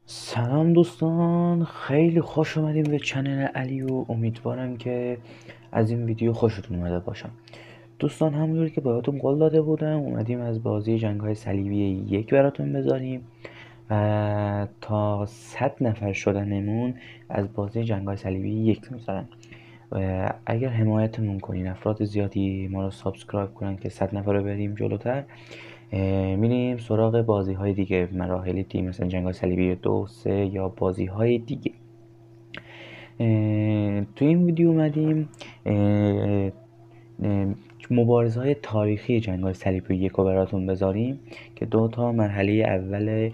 سلام دوستان، خیلی خوش اومدیم به چنل علی و امیدوارم که از این ویدیو خوشتون اومده باشم. دوستان همونجوری که بهتون قول داده بودم اومدیم از بازی جنگ‌های صلیبی یک براتون بذاریم و تا 100 نفر شدنمون از بازی جنگ‌های صلیبی یک میذارم. و اگر حمایتمون کنین، افراد زیادی ما رو سابسکرایب کنن که 100 نفر رو بریم جلوتر، میریم سراغ بازی های دیگه، مراحل دیگه، مثلا جنگ صلیبی 2 3 یا بازی های دیگه. تو این ویدیو اومدیم مبارزه های تاریخی جنگ های صلیبی یک رو براتون بذاریم که 2 تا مرحله اول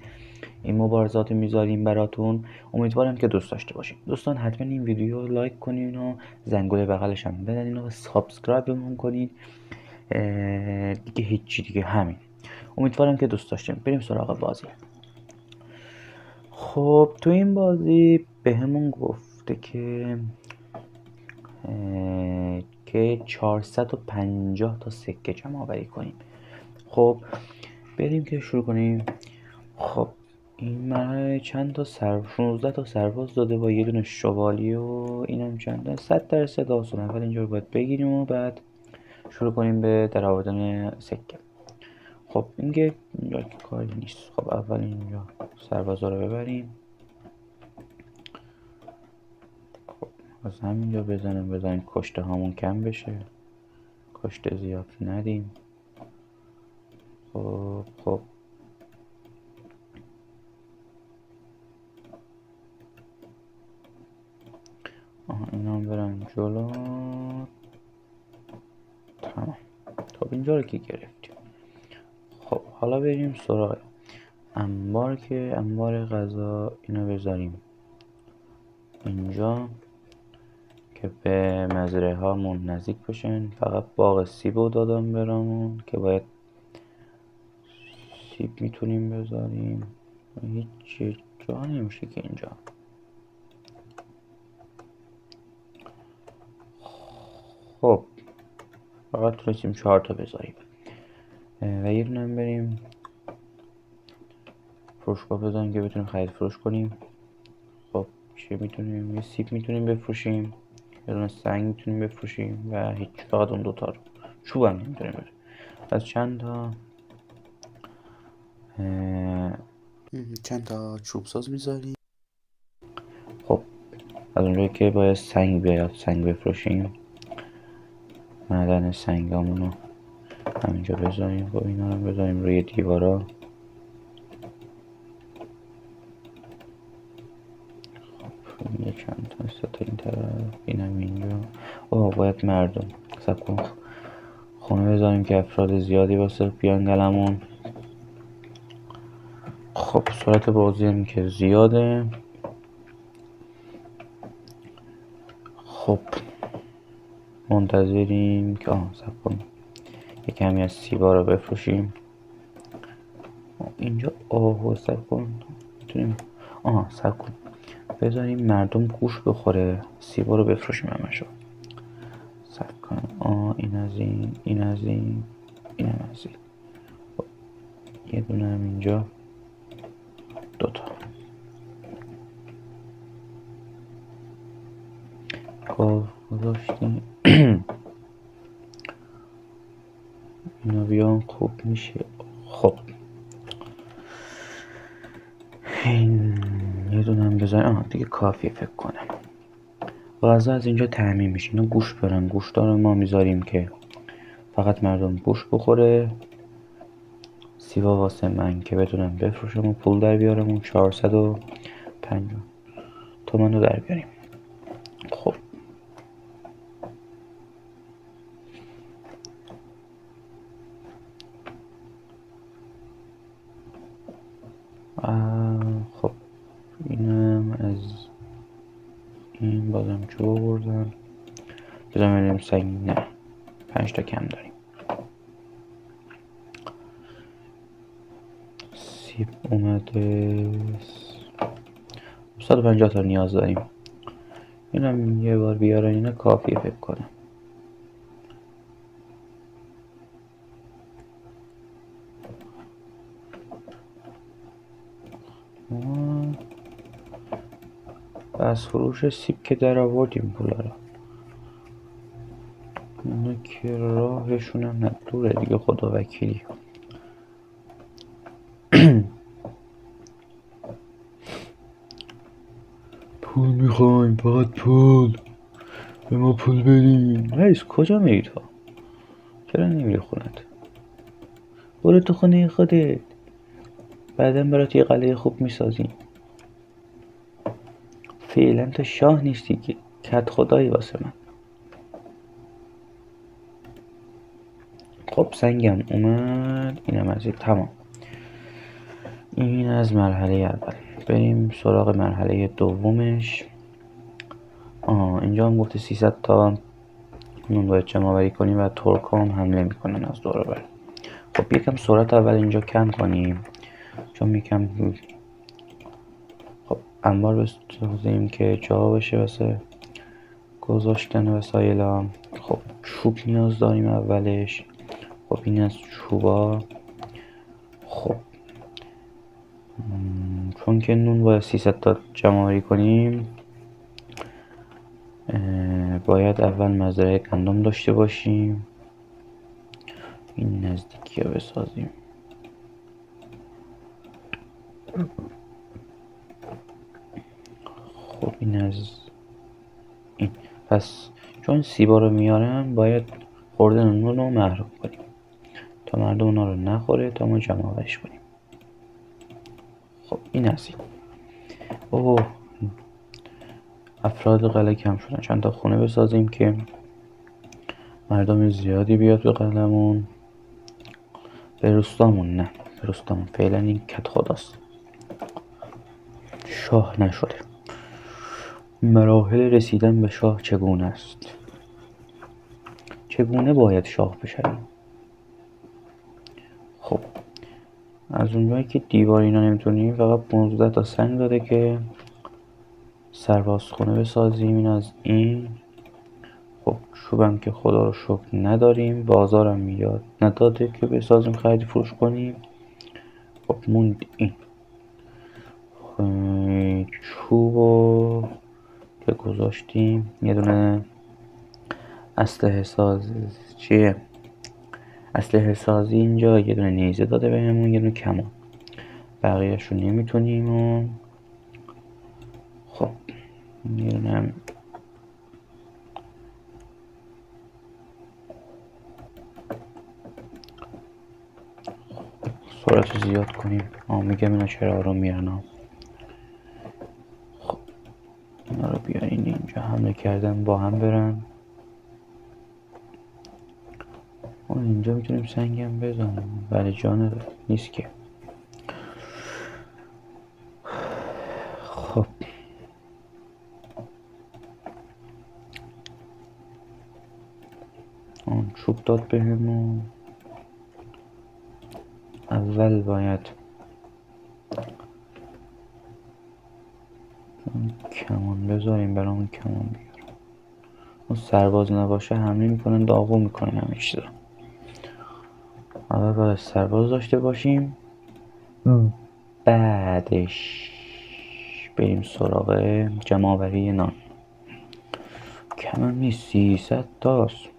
این مبارزات رو میذاریم براتون. امیدوارم که دوست داشته باشید. دوستان حتما این ویدیو رو لایک کنین و زنگوله بغلش هم بزنین و سابسکرایب کنین. دیگه هیچی دیگه، همین. امیدوارم که دوست داشتیم. بریم سراغ بازی. خب تو این بازی بهمون گفته که 450 تا سکه جمع آوری کنیم. خب بریم که شروع کنیم. خب این مرحله چند تا 16 تا سرباز داده با یه دونه شوالی و اینم چند تا 100% آسون. اول اینجا رو باید بگیریم و بعد شروع کنیم به در آوردن سکه. خب اینجا که کاری نیست. خب اول اینجا سربازا رو ببریم. خب از همینجا بزنیم کشته هامون کم بشه، کشته زیاد ندیم. خب اینا هم برن جلو. تمام. خب اینجا رو که گرفتیم. خب حالا بریم سراغ انبار، که انبار غذا اینو بذاریم اینجا که به مزرعه هامون نزدیک بشن. فقط باغ سیب دادم برامون که باید سیب میتونیم بذاریم. هیچ جا نمیشه که اینجا. خب فقط تونستیم 4 تا بذاریم و یه دونه بریم فروشگاه بزنیم که بتونیم خرید فروش کنیم. خب چی میتونیم؟ یه سیب میتونیم بفروشیم، یه دونه سنگ میتونیم بفروشیم و هیچ. فقط اون دوتا رو. چوب هم نمیتونیم بفروشیم. از چند تا چوب ساز میذاریم. خب از اونجایی که باید سنگ بیاد سنگ بفروشیم، معدن سنگامونو همینجا بذاریم. خب اینا رو بذاریم روی دیوارا. خب یه چند تا سه تا این طرف، اینم اینجا. باید مردم سب کن خونه بذاریم که افراد زیادی واسه بیان گلمون. خب سرعت بازی هم که زیاده. خب منتظریم که سب کن یه کمی از سیبا رو بفروشیم اینجا. سب کن میتونیم سب کن بذاریم مردم گوش بخوره، سیبا رو بفروشیم همشو. سب کن این از این از این از این. یه دونه هم اینجا، 2 تا. گاو گذاشتیم. اینا بیان خوب میشه. خب این یه دونه هم بذاریم. دیگه کافیه فکر کنم. غذا از اینجا تامین میشه. اینا گوش برن. گوشتار رو ما میذاریم که فقط مردم گوش بخوره. سیبا واسه من که بتونم بفروشم و پول در بیارم. اون 450 تومن رو در بیاریم. خب خب اینم از این. بازم جو بردم. بزنم ببینیم سنگ. نه 5 تا کم داریم. سیب اومده 150 تا نیاز داریم. اینم یه بار بیارن اینا کافیه فکر کنم. از فروش سیب که در آوردیم پولا رو. اونا که راهشونم نه دوره دیگه، خدا وکیلی. پول میخوایم، فقط پول، به ما پول بدیم. رئیس کجا میری تو؟ چرا نمیری خونت؟ برو تو خونه خودت، بعدم برات یه قلعه خوب میسازیم. فعلا تو شاه نیستی که کت خدایی واسه من. خب سنگم اومد، اینم از این. تمام. این از مرحله اول. بریم سراغ مرحله دومش. اینجا هم گفته 300 تا نون باید جمع آوری کنیم و ترک هم حمله میکنن از دور و بر. خب یکم سرعت اول اینجا کم کنیم چون یکم. خب انبار بسازیم که جا بشه واسه گذاشتن وسایل. خب چوب نیاز داریم اولش. خب این از چوبا. خب چون که نون باید 300 تا جمع آوری کنیم، باید اول مزرعه گندم داشته باشیم. این نزدیکی ها بسازیم. خب این از این. پس چون سیبا رو میارم باید خوردن نون رو محروم کنیم تا مردم اونا رو نخوره تا ما جمع آوریش کنیم. خب این از این. اوه افراد قلعه کم شدن، چند تا خونه بسازیم که مردم زیادی بیاد به قلعه‌مون. به روستامون نه، به روستامون فعلا این کت خداست، شاه نشده. مراحل رسیدن به شاه چگونه است؟ چگونه باید شاه بشویم؟ خب از اونجایی که دیوار اینا نمیتونیم، فقط 15 تا سنگ داده که سربازخونه بسازیم. این از این. خب چوبم که خدا رو شکر نداریم، بازارم میاد نداده که بسازیم خرید فروش کنیم. خب موند این. چوبو که گذاشتیم، یه دونه اسلحه سازی اینجا، یه دونه نیزه داده بهمون، یه دونه کمان. بقیه‌اش رو نمیتونیم. خب یه دونه سرعت رو زیاد کنیم. میگم اینا چرا آروم میرن. خب اینا رو بیارین اینجا، حمله کردن با هم برن. اینجا میتونیم سنگم بزنیم ولی جا نداره، نیست که. خب چوب داد بهمون. اول باید کمان بذاریم برامون کمان بیارم. اون سرباز نباشه حمله میکنن، داغو میکنن همیشه. اول باید سرباز داشته باشیم، بعدش بریم سراغ جمع آوری نان. کمان نیست، 300 تاست.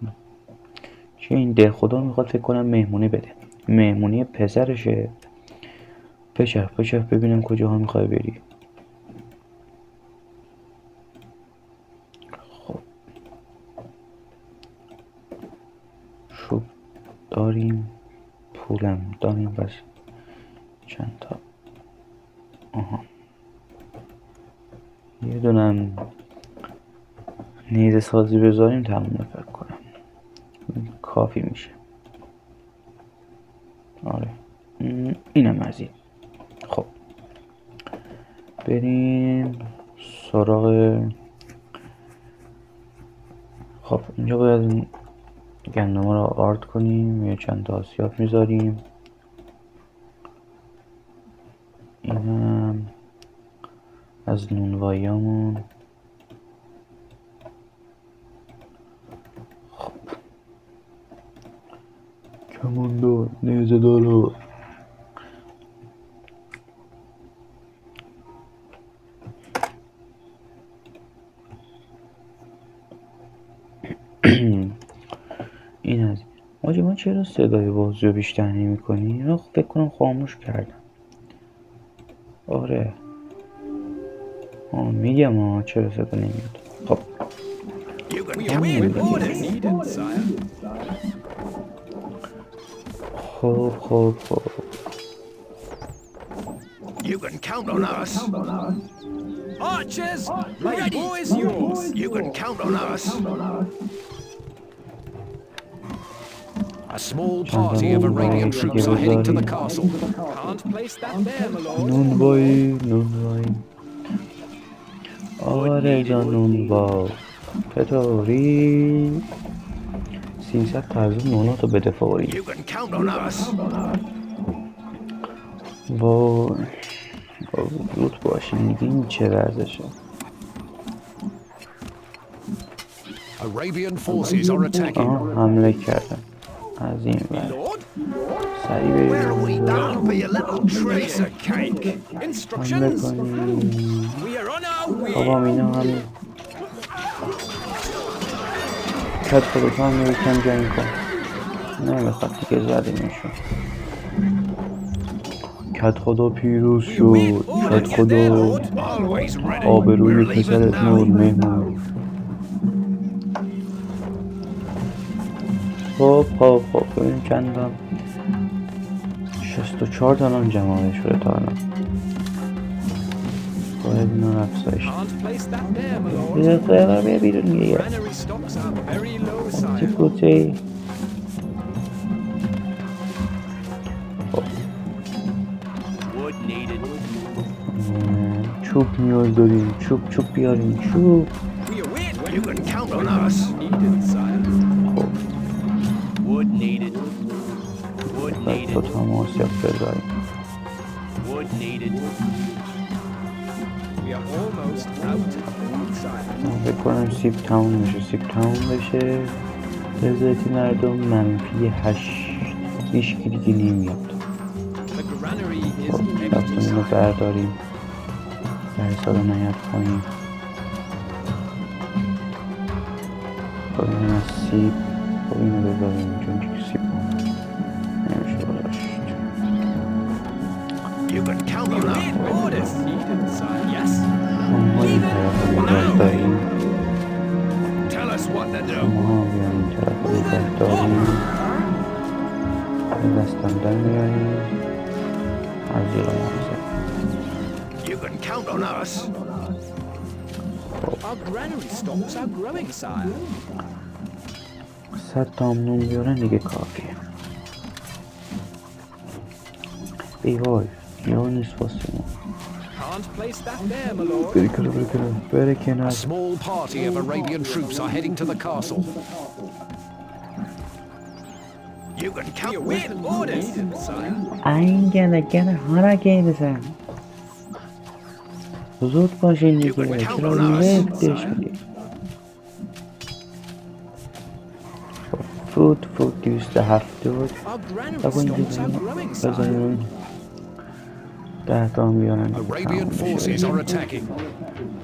چه این ده خدا میخواد فکر کنم مهمونی بده، مهمونی پسرشه. بچه ببینم کجاها میخوای بری. خب چوب داریم، پولم داریم، بس چند تا. یه دونم نیزه سازی بذاریم تموم فکر کنم کافی میشه. آره اینم از این. خب بریم سراغ. خب اینجا باید گندم رو آرد کنیم، یه چند تا آسیاب میذاریم. اینم از نونواییامون. خب کماندار، نیزه دارو. چرا صدای بازی رو بیشتر نمی کنی؟ اینو فکر کنم خاموش کردم. آره میگم چرا صدا نمیاد. خب خب You can count on us. Archers, my bow is yours. You can count on us. A small party of Arabian troops are heading to the castle. Can't place that there, my lord. نونوایی آقا رضا نونوا چطوری؟ 300 تا از نوناتو بده فوری. You can count on us. با زود باشین دیگه. این چه وضعشه؟ Arabian forces are attacking. حمله کردن از این ور. سریع بریم حمله کنیم. بابا اینا همین کت خودتو هم یکم جنگ کن. نمیخواد دیگه زدیمشون. کت خدا پیروز شد. کت خدا آبروی پسرت نور مهمون. خب ببینیم چندم 64 تا الان جمعه شده تا الان. باید اینا رو افزایش بیا بیرون میگه چی کتی. چوب نیاز داریم. چوب بیاریم. چوب باید با تماسیاب بذاریم. فکر کنم سیب تموم بشه. رضایتی مردم منفی 8. هیچکی دیگه نمیاد. خب رفتون اینو برداریم. در سال نیاد کنیم. خب این از سیب. خب اینو بذاریم چون که سیب نمیشه بذاشت. شما این طرف رو نگاه داریم. شما بیان این طرف رو نگاه داریم. این دستم در میاریم. از جلو مانزه صد تامنون بیارن دیگه کافیه. ایوای یا نیست واسه ما. بره کنار. A small party of Arabian troops are heading to the castle. You can count with orders. این گنه هرگیدزن. زود باشین دیگه. چرا لفتش میگه. فود 270. تا این دیگه بزنیم 10 تا هم بیارن.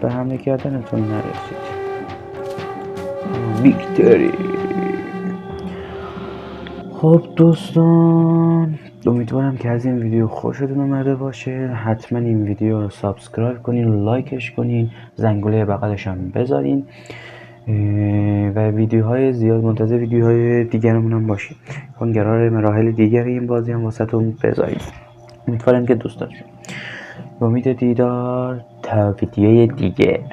به حمله کردنتون نرسید. ویکتوری. خب دوستان امیدوارم که از این ویدیو خوشتون اومده باشه. حتما این ویدیو رو سابسکرایب کنین، لایکش کنین، زنگوله بغلش هم بذارین و ویدیوهای زیاد منتظر ویدیوهای دیگرمون هم باشین. چون قراره مراحل دیگری این بازی هم واسهتون بذاریم. امیدوارم که دوست داشتین. امید دیدار تا ویدیوی دیگه.